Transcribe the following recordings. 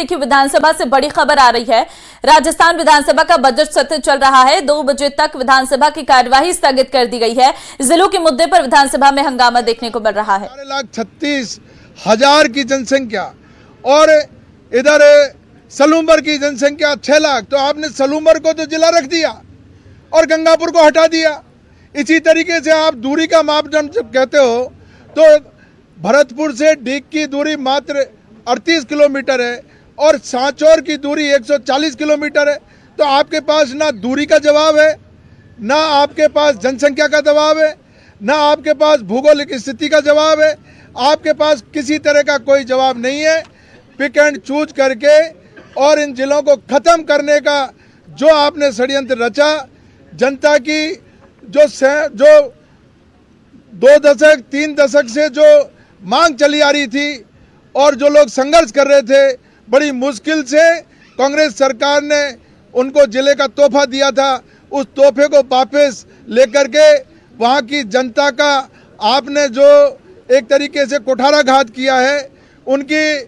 देखिए, विधानसभा से बड़ी खबर आ रही है। राजस्थान विधानसभा का बजट सत्र चल रहा है। 2 बजे तक विधानसभा की कार्यवाही स्थगित कर दी गई है। जिलों के मुद्दे पर विधानसभा में हंगामा देखने को मिल रहा है। 4,36,000 की जनसंख्या और इधर सलूमर की जनसंख्या 6 लाख, तो आपने सलूमर को तो जिला रख दिया और गंगापुर को हटा दिया। इसी तरीके से आप दूरी का मापदंड जब कहते हो तो भरतपुर से डीग की दूरी मात्र 38 किलोमीटर है और सांचौर की दूरी 140 किलोमीटर है। तो आपके पास ना दूरी का जवाब है, ना आपके पास जनसंख्या का जवाब है, ना आपके पास भौगोलिक स्थिति का जवाब है। आपके पास किसी तरह का कोई जवाब नहीं है। पिक एंड चूज करके और इन जिलों को ख़त्म करने का जो आपने षड्यंत्र रचा, जनता की जो 2 दशक 3 दशक से जो मांग चली आ रही थी और जो लोग संघर्ष कर रहे थे, बड़ी मुश्किल से कांग्रेस सरकार ने उनको जिले का तोहफा दिया था। उस तोहफे को वापस लेकर के वहाँ की जनता का आपने जो एक तरीके से कुठाराघात किया है, उनकी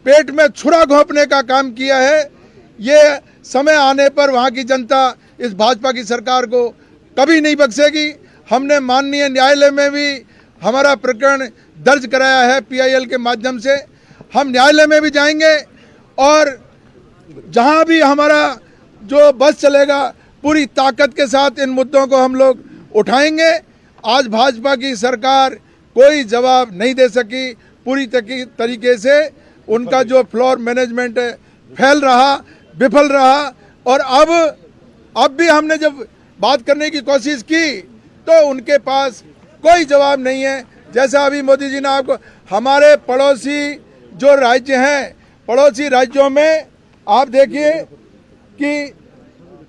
पेट में छुरा घोंपने का काम किया है। ये समय आने पर वहाँ की जनता इस भाजपा की सरकार को कभी नहीं बख्शेगी। हमने माननीय न्यायालय में भी हमारा प्रकरण दर्ज कराया है PIL के माध्यम से। हम न्यायालय में भी जाएंगे और जहां भी हमारा जो बस चलेगा, पूरी ताकत के साथ इन मुद्दों को हम लोग उठाएंगे। आज भाजपा की सरकार कोई जवाब नहीं दे सकी। पूरी तरीके से उनका जो फ्लोर मैनेजमेंट है फैल रहा, विफल रहा। और अब भी हमने जब बात करने की कोशिश की तो उनके पास कोई जवाब नहीं है। जैसा अभी मोदी जी ने आपको, हमारे पड़ोसी जो राज्य हैं, पड़ोसी राज्यों में आप देखिए कि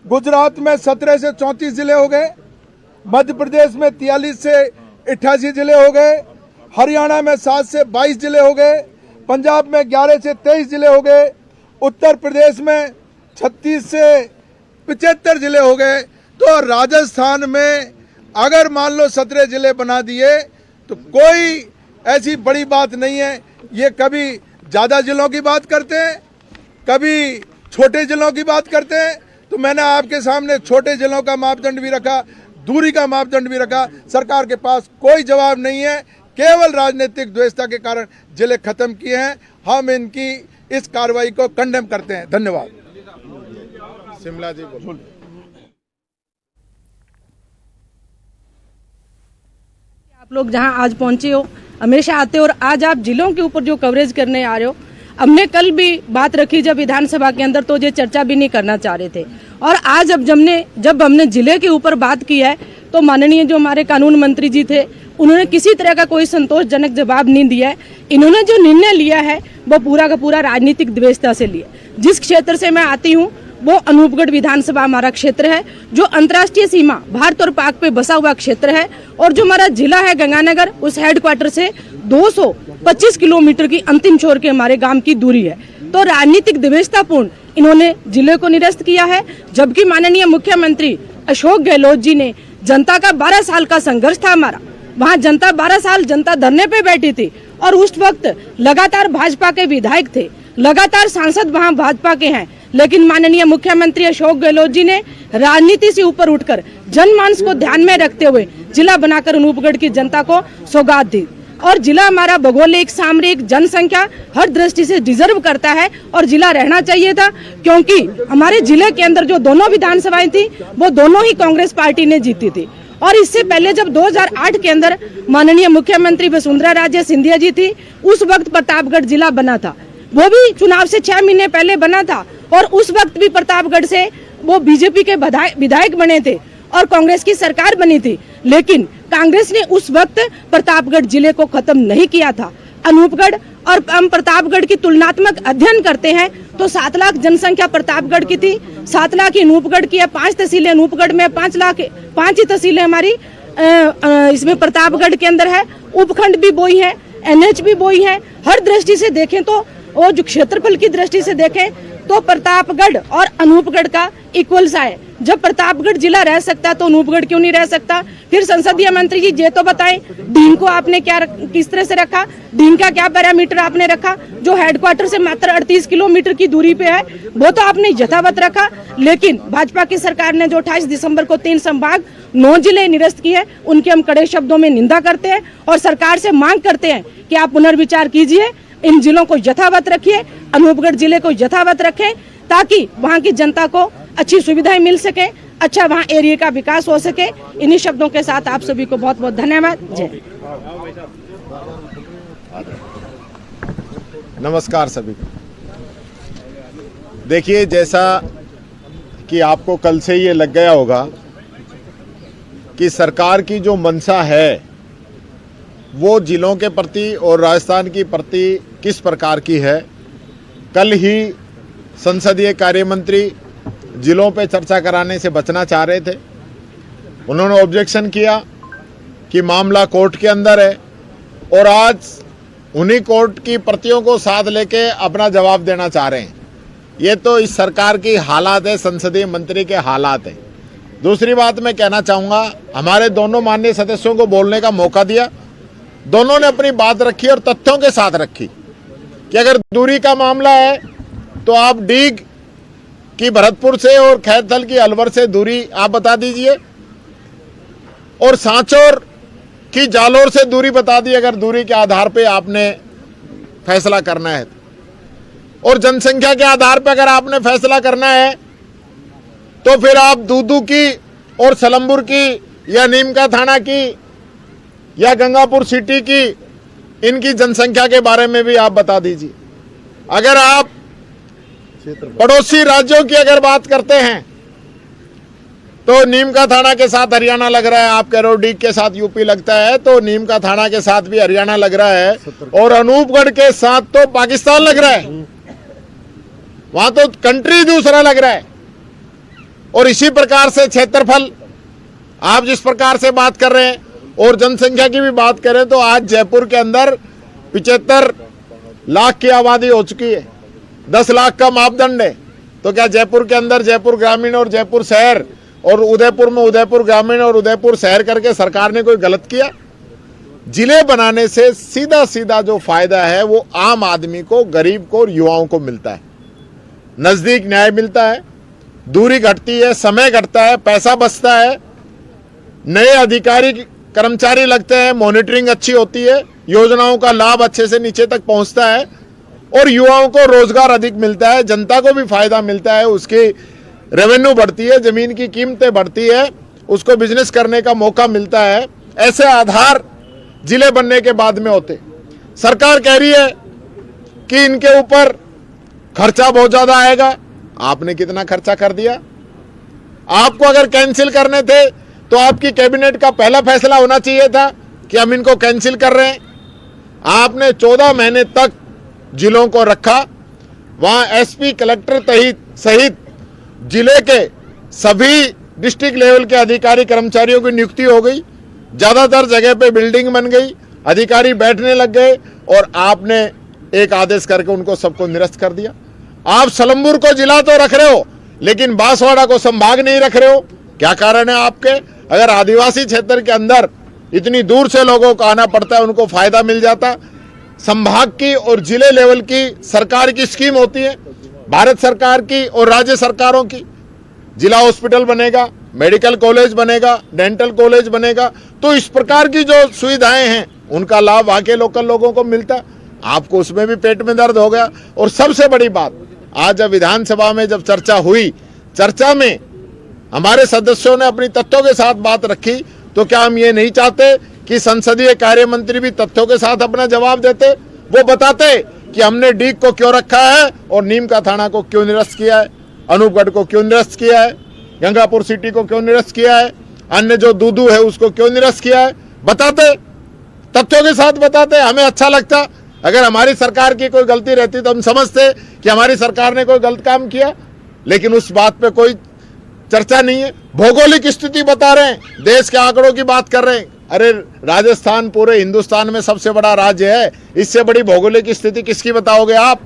गुजरात में 17 से 34 जिले हो गए, मध्य प्रदेश में 43 से 88 जिले हो गए, हरियाणा में 7 से 22 जिले हो गए, पंजाब में 11 से 23 जिले हो गए, उत्तर प्रदेश में 36 से 75 जिले हो गए। तो राजस्थान में अगर मान लो 17 जिले बना दिए तो कोई ऐसी बड़ी बात नहीं है। ये कभी ज़्यादा जिलों की बात करते हैं, कभी छोटे जिलों की बात करते हैं। तो मैंने आपके सामने छोटे जिलों का मापदंड भी रखा, दूरी का मापदंड भी रखा। सरकार के पास कोई जवाब नहीं है, केवल राजनीतिक द्वेषता के कारण जिले खत्म किए हैं। हम इनकी इस कार्रवाई को कंडेम करते हैं। धन्यवाद। शिमला जी बोलो। आप लोग जहां आज पहुंचे हो, हमेशा आते हो और आज आप जिलों के ऊपर जो कवरेज करने आ रहे हो। हमने कल भी बात रखी जब विधानसभा के अंदर, तो ये चर्चा भी नहीं करना चाह रहे थे। और आज जब हमने जिले के ऊपर बात की है तो माननीय जो हमारे कानून मंत्री जी थे, उन्होंने किसी तरह का कोई संतोषजनक जवाब नहीं दिया है। इन्होंने जो निर्णय लिया है वो पूरा का पूरा राजनीतिक द्वेषता से लिया। जिस क्षेत्र से मैं आती हूँ वो अनूपगढ़ विधानसभा हमारा क्षेत्र है, जो अंतर्राष्ट्रीय सीमा भारत और पाक पे बसा हुआ क्षेत्र है। और जो हमारा जिला है गंगानगर, उस हेडक्वार्टर से 225 किलोमीटर की अंतिम छोर के हमारे गांव की दूरी है। तो राजनीतिक द्वेषतापूर्ण इन्होंने जिले को निरस्त किया है। जबकि माननीय मुख्यमंत्री अशोक गहलोत जी ने, जनता का 12 साल का संघर्ष था हमारा, वहाँ जनता 12 साल जनता धरने पे बैठी थी और उस वक्त लगातार भाजपा के विधायक थे, लगातार सांसद वहाँ भाजपा के हैं। लेकिन माननीय मुख्यमंत्री अशोक गहलोत जी ने राजनीति से ऊपर उठकर जनमानस को ध्यान में रखते हुए जिला बनाकर अनूपगढ़ की जनता को सौगात दी। और जिला हमारा भौगोलिक, सामरिक, जनसंख्या हर दृष्टि से डिजर्व करता है और जिला रहना चाहिए था। क्योंकि हमारे जिले के अंदर जो दोनों विधानसभाएं थी वो दोनों ही कांग्रेस पार्टी ने जीती थी। और इससे पहले जब 2008 के अंदर माननीय मुख्यमंत्री वसुंधरा राजे सिंधिया जी थी, उस वक्त प्रतापगढ़ जिला बना था। वो भी चुनाव से 6 महीने पहले बना था और उस वक्त भी प्रतापगढ़ से वो बीजेपी के विधायक बने थे और कांग्रेस की सरकार बनी थी। लेकिन कांग्रेस ने उस वक्त प्रतापगढ़ जिले को खत्म नहीं किया था। अनूपगढ़ और हम प्रतापगढ़ की तुलनात्मक अध्ययन करते हैं तो 7 लाख जनसंख्या प्रतापगढ़ की थी, 7 लाख अनूपगढ़ की है, 5 तहसीलें अनूपगढ़ में, 5 लाख 5 ही तहसीलें हमारी इसमें प्रतापगढ़ के अंदर है। उपखंड भी वही है, NH भी वही है। हर दृष्टि से देखें तो, और जो क्षेत्रफल की दृष्टि से देखें तो प्रतापगढ़ और अनूपगढ़ का इक्वल सा है। जब प्रतापगढ़ जिला रह सकता है तो अनूपगढ़ क्यों नहीं रह सकता? फिर संसदीय मंत्री जी ये तो बताएं, डीन को आपने क्या किस तरह से रखा? डीन का क्या पैरामीटर आपने रखा? जो हेडक्वार्टर से मात्र 38 किलोमीटर की दूरी पे है वो तो आपने यथावत रखा। लेकिन भाजपा की सरकार ने जो 28 दिसंबर को 3 संभाग 9 जिले निरस्त किए हैं, उनके हम कड़े शब्दों में निंदा करते हैं और सरकार से मांग करते हैं कि आप पुनर्विचार कीजिए, इन जिलों को यथावत रखिए, अनूपगढ़ जिले को यथावत रखें ताकि वहाँ की जनता को अच्छी सुविधाएं मिल सके, अच्छा वहाँ एरिया का विकास हो सके। इन्हीं शब्दों के साथ आप सभी को बहुत बहुत धन्यवाद। जय। नमस्कार सभी को। देखिए, जैसा कि आपको कल से ये लग गया होगा कि सरकार की जो मंशा है वो जिलों के प्रति और राजस्थान की प्रति किस प्रकार की है। कल ही संसदीय कार्य मंत्री जिलों पे चर्चा कराने से बचना चाह रहे थे। उन्होंने ऑब्जेक्शन किया कि मामला कोर्ट के अंदर है और आज उन्हीं कोर्ट की प्रतियों को साथ लेके अपना जवाब देना चाह रहे हैं। ये तो इस सरकार की हालात है, संसदीय मंत्री के हालात है। दूसरी बात मैं कहना चाहूँगा, हमारे दोनों माननीय सदस्यों को बोलने का मौका दिया, दोनों ने अपनी बात रखी और तथ्यों के साथ रखी कि अगर दूरी का मामला है तो आप डीग की भरतपुर से और खैरथल की अलवर से दूरी आप बता दीजिए और सांचौर की जालोर से दूरी बता दी, अगर दूरी के आधार पे आपने फैसला करना है। और जनसंख्या के आधार पे अगर आपने फैसला करना है तो फिर आप दूदू की और सलमपुर की या नीमका थाना की या गंगापुर सिटी की, इनकी जनसंख्या के बारे में भी आप बता दीजिए। अगर आप पड़ोसी राज्यों की अगर बात करते हैं तो नीमका थाना के साथ हरियाणा लग रहा है, आप कह रहे हो डीग के साथ यूपी लगता है, तो नीमका थाना के साथ भी हरियाणा लग रहा है और अनूपगढ़ के साथ तो पाकिस्तान लग रहा है, वहां तो कंट्री दूसरा लग रहा है। और इसी प्रकार से क्षेत्रफल आप जिस प्रकार से बात कर रहे हैं और जनसंख्या की भी बात करें तो आज जयपुर के अंदर 75 लाख की आबादी हो चुकी है, 10 लाख का मापदंड है। तो क्या जयपुर के अंदर जयपुर ग्रामीण और जयपुर शहर और उदयपुर में उदयपुर ग्रामीण और उदयपुर शहर करके सरकार ने कोई गलत किया? जिले बनाने से सीधा सीधा जो फायदा है वो आम आदमी को, गरीब को और युवाओं को मिलता है। नजदीक न्याय मिलता है, दूरी घटती है, समय घटता है, पैसा बचता है, नए अधिकारी कर्मचारी लगते हैं, मॉनिटरिंग अच्छी होती है, योजनाओं का लाभ अच्छे से नीचे तक पहुंचता है और युवाओं को रोजगार अधिक मिलता है, जनता को भी फायदा मिलता है, उसकी रेवेन्यू बढ़ती है, जमीन की कीमतें बढ़ती है, उसको बिजनेस करने का मौका मिलता है। ऐसे आधार जिले बनने के बाद में होते। सरकार कह रही है कि इनके ऊपर खर्चा बहुत ज्यादा आएगा। आपने कितना खर्चा कर दिया? आपको अगर कैंसिल करने थे तो आपकी कैबिनेट का पहला फैसला होना चाहिए था कि हम इनको कैंसिल कर रहे हैं। आपने 14 महीने तक जिलों को रखा, वहां एसपी, कलेक्टर सहित जिले के सभी डिस्ट्रिक्ट लेवल के अधिकारी कर्मचारियों की नियुक्ति हो गई, ज्यादातर जगह पे बिल्डिंग बन गई, अधिकारी बैठने लग गए और आपने एक आदेश करके उनको सबको निरस्त कर दिया। आप सलमपुर को जिला तो रख रहे हो लेकिन बांसवाड़ा को संभाग नहीं रख रहे हो, क्या कारण है आपके? अगर आदिवासी क्षेत्र के अंदर इतनी दूर से लोगों को आना पड़ता है, उनको फायदा मिल जाता। संभाग की और जिले लेवल की सरकार की स्कीम होती है, भारत सरकार की और राज्य सरकारों की। जिला हॉस्पिटल बनेगा, मेडिकल कॉलेज बनेगा, डेंटल कॉलेज बनेगा, तो इस प्रकार की जो सुविधाएं हैं उनका लाभ वहां के लोकल लोगों को मिलता। आपको उसमें भी पेट में दर्द हो गया। और सबसे बड़ी बात, आज जब विधानसभा में जब चर्चा हुई, चर्चा में हमारे सदस्यों ने अपनी तथ्यों के साथ बात रखी, तो क्या हम ये नहीं चाहते कि संसदीय कार्य मंत्री भी तथ्यों के साथ अपना जवाब देते, वो बताते कि हमने डीग को क्यों रखा है और नीमका थाना को क्यों निरस्त किया है, अनूपगढ़ को क्यों निरस्त किया है, गंगापुर सिटी को क्यों निरस्त किया है, अन्य जो दूदू है उसको क्यों निरस्त किया है, बताते, तथ्यों के साथ बताते। हमें अच्छा लगता। अगर हमारी सरकार की कोई गलती रहती तो हम समझते कि हमारी सरकार ने कोई गलत काम किया, लेकिन उस बात पे कोई चर्चा नहीं है। भौगोलिक स्थिति बता रहे हैं, देश के आंकड़ों की बात कर रहे हैं। अरे राजस्थान पूरे हिंदुस्तान में सबसे बड़ा राज्य है, इससे बड़ी भौगोलिक स्थिति किसकी बताओगे आप?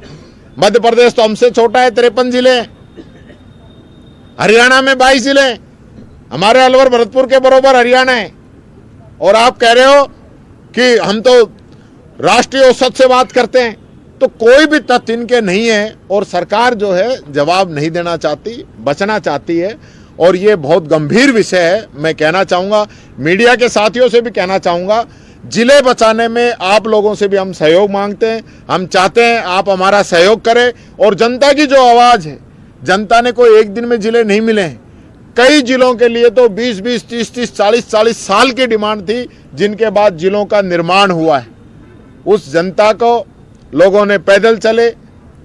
मध्य प्रदेश तो हमसे छोटा है, 53 जिले हैं। हरियाणा में 22 जिले हैं, हमारे अलवर भरतपुर के बराबर हरियाणा है, और आप कह रहे हो कि हम तो राष्ट्रीय औसत से बात करते हैं। तो कोई भी तथ्य इनके नहीं है और सरकार जो है जवाब नहीं देना चाहती, बचना चाहती है, और ये बहुत गंभीर विषय है। मैं कहना चाहूँगा, मीडिया के साथियों से भी कहना चाहूँगा, जिले बचाने में आप लोगों से भी हम सहयोग मांगते हैं। हम चाहते हैं आप हमारा सहयोग करें, और जनता की जो आवाज़ है, जनता ने कोई एक दिन में जिले नहीं मिले हैं, कई जिलों के लिए तो 20-20, 30-30, 40-40 साल की डिमांड थी, जिनके बाद जिलों का निर्माण हुआ है। उस जनता को लोगों ने पैदल चले,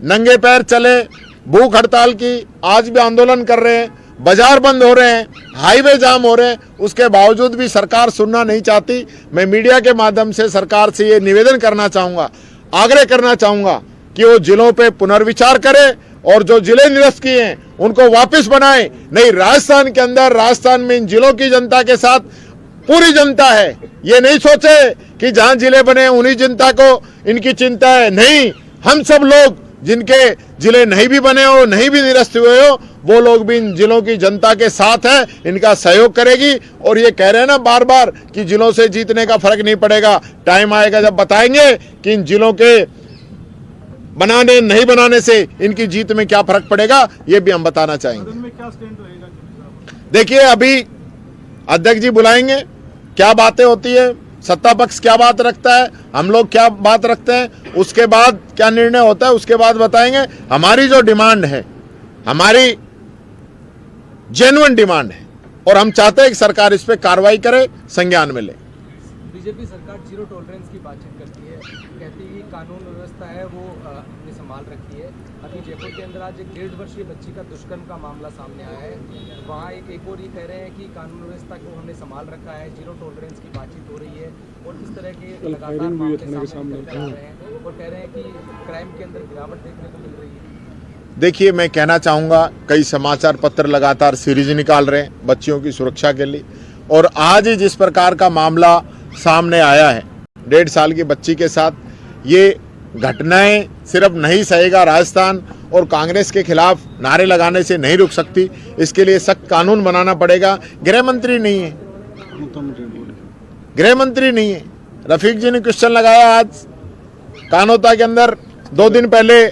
नंगे पैर चले, भूख हड़ताल की, आज भी आंदोलन कर रहे हैं, बाजार बंद हो रहे हैं, हाईवे जाम हो रहे हैं, उसके बावजूद भी सरकार सुनना नहीं चाहती। मैं मीडिया के माध्यम से सरकार से ये निवेदन करना चाहूँगा, आग्रह करना चाहूँगा कि वो जिलों पे पुनर्विचार करे और जो जिले निरस्त किए हैं उनको वापस बनाए। नहीं, राजस्थान के अंदर, राजस्थान में इन जिलों की जनता के साथ पूरी जनता है। ये नहीं सोचे कि जहां जिले बने उन्हीं जनता को इनकी चिंता है। नहीं, हम सब लोग जिनके जिले नहीं भी बने हो, नहीं भी निरस्त हुए हो, वो लोग भी इन जिलों की जनता के साथ है, इनका सहयोग करेगी। और ये कह रहे हैं ना बार बार कि जिलों से जीतने का फर्क नहीं पड़ेगा, टाइम आएगा जब बताएंगे कि इन जिलों के बनाने नहीं बनाने से इनकी जीत में क्या फर्क पड़ेगा, ये भी हम बताना चाहेंगे। देखिए, अभी अध्यक्ष जी बुलाएंगे, क्या बातें होती है, सत्ता पक्ष क्या बात रखता है, हम लोग क्या बात रखते हैं, उसके बाद क्या निर्णय होता है उसके बाद बताएंगे। हमारी जो डिमांड है, हमारी जेन्युइन डिमांड है, और हम चाहते हैं कि सरकार इस पे कार्रवाई करे, संज्ञान में ले। बीजेपी सरकार जीरो टॉलरेंस की बातचीत करती है, कहती है कि कानून व्यवस्था है वो अपने संभाल रखी है। अभी जयपुर के अंदर आज एक 1.5 वर्षीय बच्ची का दुष्कर्म का मामला सामने आया है, वहाँ एक और ये कह रहे हैं कि कानून व्यवस्था को हमने संभाल रखा है, जीरो टॉलरेंस की बातचीत हो रही है, और इस तरह के लगातार मामले सामने निकल आ रहे हैं, और कह रहे हैं कि क्राइम के अंदर गिरावट देखने को मिल रही है। देखिए, मैं कहना चाहूँगा, कई समाचार पत्र लगातार सीरीज निकाल रहे हैं बच्चियों की सुरक्षा के लिए, और आज ही जिस प्रकार का मामला सामने आया है 1.5 साल की बच्ची के साथ, ये घटनाएं सिर्फ नहीं सहेगा राजस्थान, और कांग्रेस के खिलाफ नारे लगाने से नहीं रुक सकती। इसके लिए सख्त कानून बनाना पड़ेगा। गृह मंत्री नहीं है, गृह मंत्री नहीं है। रफीक जी ने क्वेश्चन लगाया, आज कानोता के अंदर 2 दिन पहले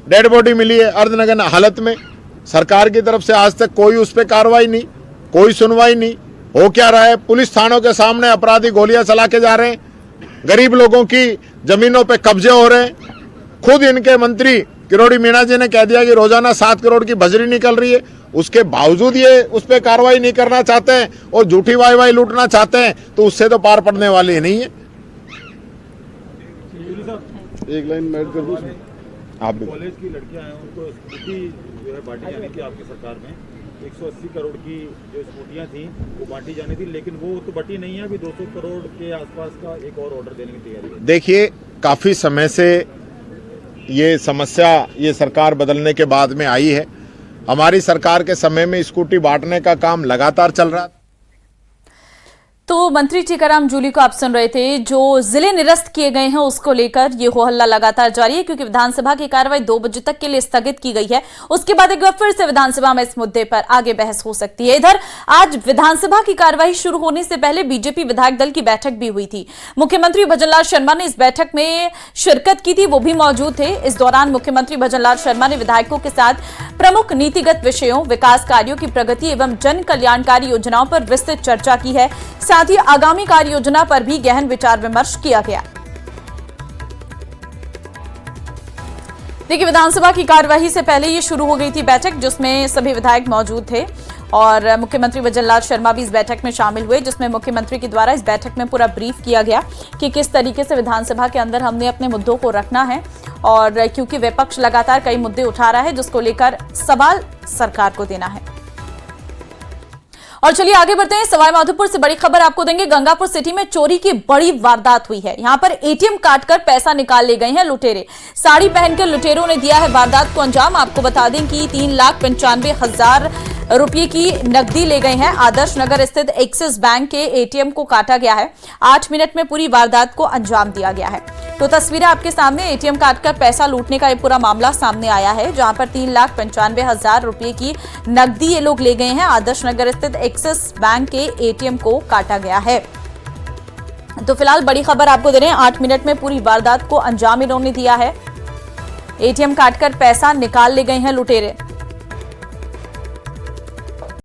डेड बॉडी मिली है अर्धनग्न हालत में, सरकार की तरफ से आज तक कोई उस पर कार्रवाई नहीं, कोई सुनवाई नहीं। हो क्या रहा है, पुलिस थानों के सामने अपराधी गोलियां चला के जा रहे हैं, गरीब लोगों की जमीनों पे कब्जे हो रहे हैं। खुद इनके मंत्री किरोड़ी मीणा जी ने कह दिया कि रोजाना 7 करोड़ की बजरी निकल रही है, उसके बावजूद ये उस पर कार्रवाई नहीं करना चाहते हैं और झूठी वाई लूटना चाहते हैं, तो उससे तो पार पड़ने वाली नहीं है। एक लाइन मैं कर दूं, आप भी। कॉलेज की लड़कियां हैं, उनको स्कूटी जो है बांटी जानी थी आपकी सरकार में, 180 करोड़ की जो स्कूटियां थी वो बांटी जानी थी, लेकिन वो तो बटी नहीं है। अभी 200 करोड़ के आसपास का एक और ऑर्डर देने की तैयारी है। देखिए, काफ़ी समय से ये समस्या ये सरकार बदलने के बाद में आई है। हमारी सरकार के समय में स्कूटी बांटने का काम लगातार चल रहा था। तो मंत्री टीकाराम जूली को आप सुन रहे थे। जो जिले निरस्त किए गए हैं उसको लेकर ये हो हल्ला लगातार जारी है, क्योंकि विधानसभा की कार्रवाई 2 बजे तक के लिए स्थगित की गई है। उसके बाद एक बार फिर से विधानसभा में इस मुद्दे पर आगे बहस हो सकती है। इधर आज विधानसभा की कार्रवाई शुरू होने से पहले बीजेपी विधायक दल की बैठक भी हुई थी। मुख्यमंत्री भजनलाल शर्मा ने इस बैठक में शिरकत की थी, वो भी मौजूद थे। इस दौरान मुख्यमंत्री भजनलाल शर्मा ने विधायकों के साथ प्रमुख नीतिगत विषयों, विकास कार्यों की प्रगति एवं जन कल्याणकारी योजनाओं पर विस्तृत चर्चा की है। साथ ही आगामी कार्य योजना पर भी गहन विचार विमर्श किया गया। देखिए, विधानसभा की कार्यवाही से पहले ये शुरू हो गई थी बैठक, जिसमें सभी विधायक मौजूद थे और मुख्यमंत्री भजनलाल शर्मा भी इस बैठक में शामिल हुए, जिसमें मुख्यमंत्री के द्वारा इस बैठक में पूरा ब्रीफ किया गया कि किस तरीके से विधानसभा के अंदर हमने अपने मुद्दों को रखना है। और क्योंकि विपक्ष लगातार कई मुद्दे उठा रहा है जिसको लेकर सवाल सरकार को देना है। और चलिए आगे बढ़ते हैं। सवाई माधोपुर से बड़ी खबर आपको देंगे। गंगापुर सिटी में चोरी की बड़ी वारदात हुई है। यहां पर एटीएम काटकर पैसा निकाल ले गए हैं लुटेरे। साड़ी पहनकर लुटेरों ने दिया है वारदात को अंजाम। आपको बता दें कि 3,95,000 रुपये की नकदी ले गए हैं। आदर्श नगर स्थित एक्सिस बैंक के एटीएम को काटा गया है। 8 मिनट में पूरी वारदात को अंजाम दिया गया है। तो तस्वीरें आपके सामने एटीएम कार्ड कर पैसा लूटने का ये पूरा मामला सामने आया है, जहां पर 3,95,000 रुपए की नकदी ये लोग ले गए हैं। आदर्श नगर स्थित एक्सिस बैंक के एटीएम को काटा गया है। तो फिलहाल बड़ी खबर आपको दे रहे हैं, 8 मिनट में पूरी वारदात को अंजाम इन्होंने दिया है। एटीएम काटकर पैसा निकाल ले गए हैं लुटेरे।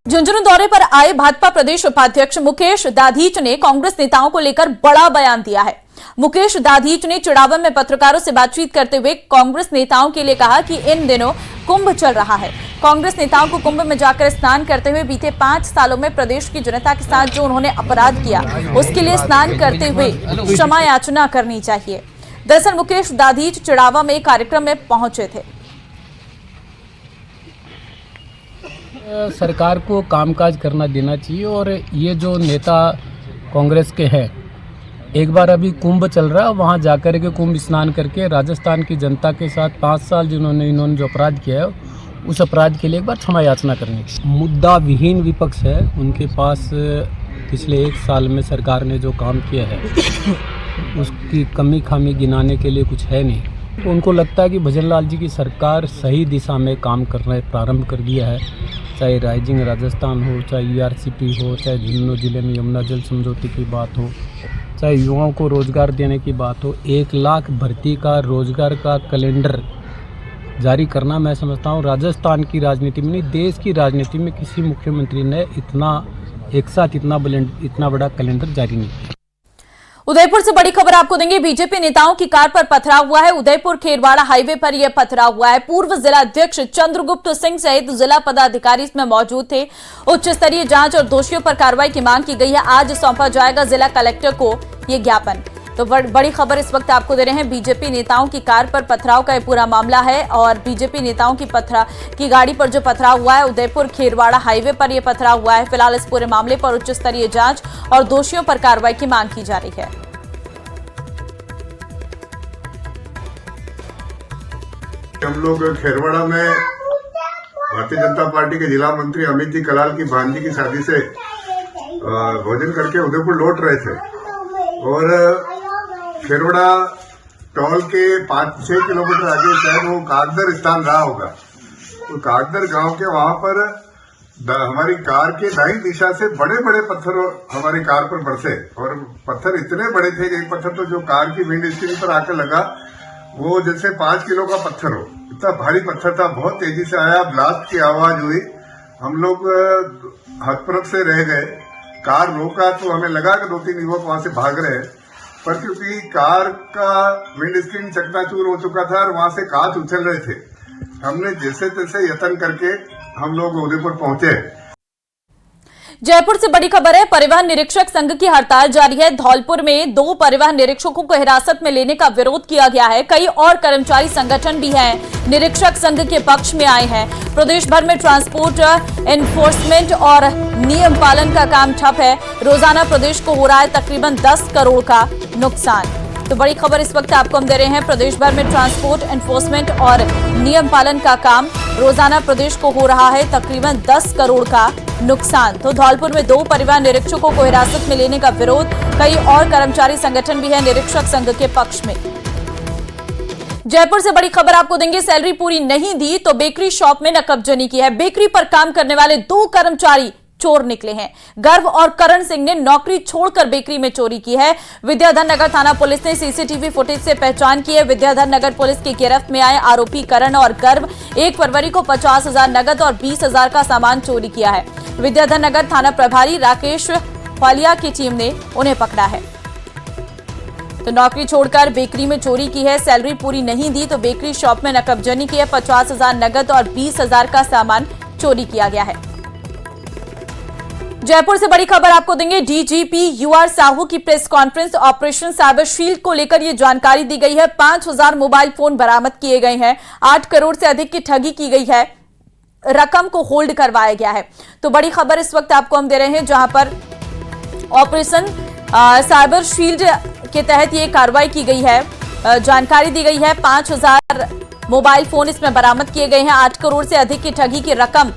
झुंझुनू दौरे पर आए भाजपा प्रदेश उपाध्यक्ष मुकेश दाधीच ने कांग्रेस नेताओं को लेकर बड़ा बयान दिया है। मुकेश दाधीच ने चिड़ावन में पत्रकारों से बातचीत करते हुए कांग्रेस नेताओं के लिए कहा कि इन दिनों कुंभ चल रहा है। कांग्रेस नेताओं को कुंभ में जाकर स्नान करते हुए बीते 5 सालों में प्रदेश की जनता के साथ जो उन्होंने अपराध किया, उसके लिए स्नान करते हुए क्षमा याचना करनी चाहिए। दरअसल मुकेश दाधीच चिड़ावा में एक कार्यक्रम में पहुंचे थे। सरकार को कामकाज करना देना चाहिए और ये जो नेता कांग्रेस के हैं, एक बार अभी कुंभ चल रहा है, वहाँ जाकर के कुंभ स्नान करके राजस्थान की जनता के साथ 5 साल इन्होंने जो अपराध किया है, उस अपराध के लिए एक बार क्षमा याचना करनी चाहिए। मुद्दा विहीन विपक्ष है, उनके पास पिछले 1 साल में सरकार ने जो काम किया है उसकी कमी खामी गिनाने के लिए कुछ है नहीं। तो उनको लगता है कि भजन लाल जी की सरकार सही दिशा में काम करना प्रारंभ कर दिया है, चाहे राइजिंग राजस्थान हो, चाहे ERCP हो, चाहे झुंझुनू जिले में यमुना जल समझौते की बात हो, चाहे युवाओं को रोजगार देने की बात हो। 1 लाख भर्ती का रोजगार का कैलेंडर जारी करना, मैं समझता हूँ राजस्थान की राजनीति में नहीं, देश की राजनीति में किसी मुख्यमंत्री ने इतना एक साथ इतना बड़ा कैलेंडर जारी नहीं किया। उदयपुर से बड़ी खबर आपको देंगे। बीजेपी नेताओं की कार पर पथराव हुआ है। उदयपुर खेरवाड़ा हाईवे पर यह पथराव हुआ है। पूर्व जिला अध्यक्ष चंद्रगुप्त सिंह सहित जिला पदाधिकारी इसमें मौजूद थे। उच्च स्तरीय जांच और दोषियों पर कार्रवाई की मांग की गई है। आज सौंपा जाएगा जिला कलेक्टर को यह ज्ञापन। तो बड़ी खबर इस वक्त आपको दे रहे हैं। बीजेपी नेताओं की कार पर पथराव का यह पूरा मामला है और बीजेपी नेताओं की गाड़ी पर जो पथराव हुआ है, उदयपुर खेरवाड़ा हाईवे पर यह पथराव हुआ है। फिलहाल इस पूरे मामले पर उच्च स्तरीय जांच और दोषियों पर कार्रवाई की मांग की जा रही है। हम लोग खेरवाड़ा में भारतीय जनता पार्टी के जिला मंत्री अमित जी कलाल की भांजी की शादी से भोजन करके उदयपुर लौट रहे थे और खेरवाड़ा टोल के 5-6 किलोमीटर आगे शायद वो कागदर स्थान रहा होगा। तो कागदर गांव के वहां पर हमारी कार के दाईं दिशा से बड़े बड़े पत्थर हमारी कार पर बरसे और पत्थर इतने बड़े थे कि एक पत्थर तो जो कार की विंड स्क्रीन पर आकर लगा, वो जैसे 5 किलो का पत्थर हो, इतना भारी पत्थर था। बहुत तेजी से आया, ब्लास्ट की आवाज हुई, हम लोग हतप्रभ से रह गए। कार रोका तो हमें लगा कि 2-3 युवक वहां से भाग रहे हैं, पर क्योंकि कार का विंड स्क्रीन चकनाचूर हो चुका था और वहां से कांच उछल रहे थे, हमने जैसे तैसे यत्न करके हम लोग उदयपुर पहुंचे। जयपुर से बड़ी खबर है। परिवहन निरीक्षक संघ की हड़ताल जारी है। धौलपुर में 2 परिवहन निरीक्षकों को हिरासत में लेने का विरोध किया गया है। कई और कर्मचारी संगठन भी हैं, निरीक्षक संघ के पक्ष में आए हैं। प्रदेश भर में ट्रांसपोर्ट एनफोर्समेंट और नियम पालन का काम ठप है। रोजाना प्रदेश को हो रहा है तकरीबन 10 करोड़ का नुकसान। तो बड़ी खबर इस वक्त आपको हम दे रहे हैं। प्रदेश भर में ट्रांसपोर्ट एनफोर्समेंट और नियम पालन का काम, रोजाना प्रदेश को हो रहा है तकरीबन 10 करोड़ का नुकसान। तो धौलपुर में 2 परिवहन निरीक्षकों को हिरासत में लेने का विरोध, कई और कर्मचारी संगठन भी है निरीक्षक संघ के पक्ष में। जयपुर से बड़ी खबर आपको देंगे। सैलरी पूरी नहीं दी तो बेकरी शॉप में नकबजनी की है। बेकरी पर काम करने वाले 2 कर्मचारी चोर निकले हैं। गर्व और करण सिंह ने नौकरी छोड़कर बेकरी में चोरी की है। विद्याधर नगर थाना पुलिस ने सीसीटीवी फुटेज से पहचान की है। विद्याधर नगर पुलिस की गिरफ्त में आए आरोपी करण और गर्व 1 फरवरी को 50,000 नगद और 20,000 का सामान चोरी किया है। विद्याधर नगर थाना प्रभारी राकेश फालिया की टीम ने उन्हें पकड़ा है। तो नौकरी छोड़कर बेकरी में चोरी की है। सैलरी पूरी नहीं दी तो बेकरी शॉप में नकबजनी की है। 50,000 नगद और 20,000 का सामान चोरी किया गया है। जयपुर से बड़ी खबर आपको देंगे। डीजीपी यूआर साहू की press conference. Operation cyber shield को लेकर यह जानकारी दी गई है। 5,000 मोबाइल फोन बरामद किए गए हैं। 8 करोड़ से अधिक की ठगी की गई है। रकम को होल्ड करवाया गया है। तो बड़ी खबर इस वक्त आपको हम दे रहे हैं, जहां पर ऑपरेशन साइबर शील्ड के तहत ये कार्रवाई की गई है। जानकारी दी गई है 5,000 मोबाइल फोन इसमें बरामद किए गए हैं। 8 करोड़ से अधिक की ठगी की रकम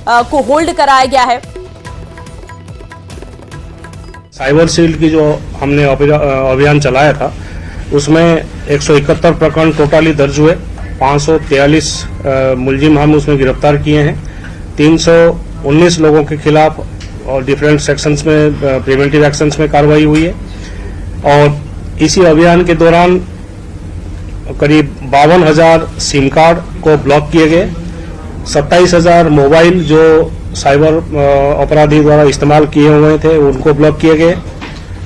को होल्ड कराया गया है। साइबर शील्ड की जो हमने अभियान चलाया था, उसमें 171 प्रकरण टोटली दर्ज हुए, 543 मुलजिम हम उसमें गिरफ्तार किए हैं, 319 लोगों के खिलाफ और डिफरेंट सेक्शंस में प्रिवेंटिव एक्शंस में कार्रवाई हुई है। और इसी अभियान के दौरान करीब 52,000 सिम कार्ड को ब्लॉक किए गए, 27,000 मोबाइल जो साइबर अपराधी द्वारा इस्तेमाल किए हुए थे उनको ब्लॉक किए गए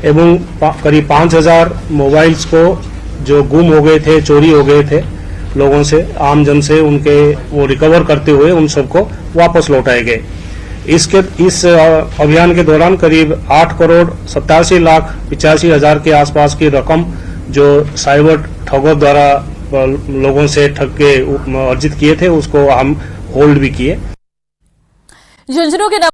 एवं करीब 5,000 मोबाइल्स को जो गुम हो गए थे, चोरी हो गए थे लोगों से, आमजन से, उनके वो रिकवर करते हुए उन सबको वापस लौटाए गए। इस अभियान के दौरान करीब 8,87,85,000 के आसपास की रकम जो साइबर ठगों द्वारा लोगों से ठग के अर्जित किए थे उसको हम होल्ड भी किए। झुंझुनू के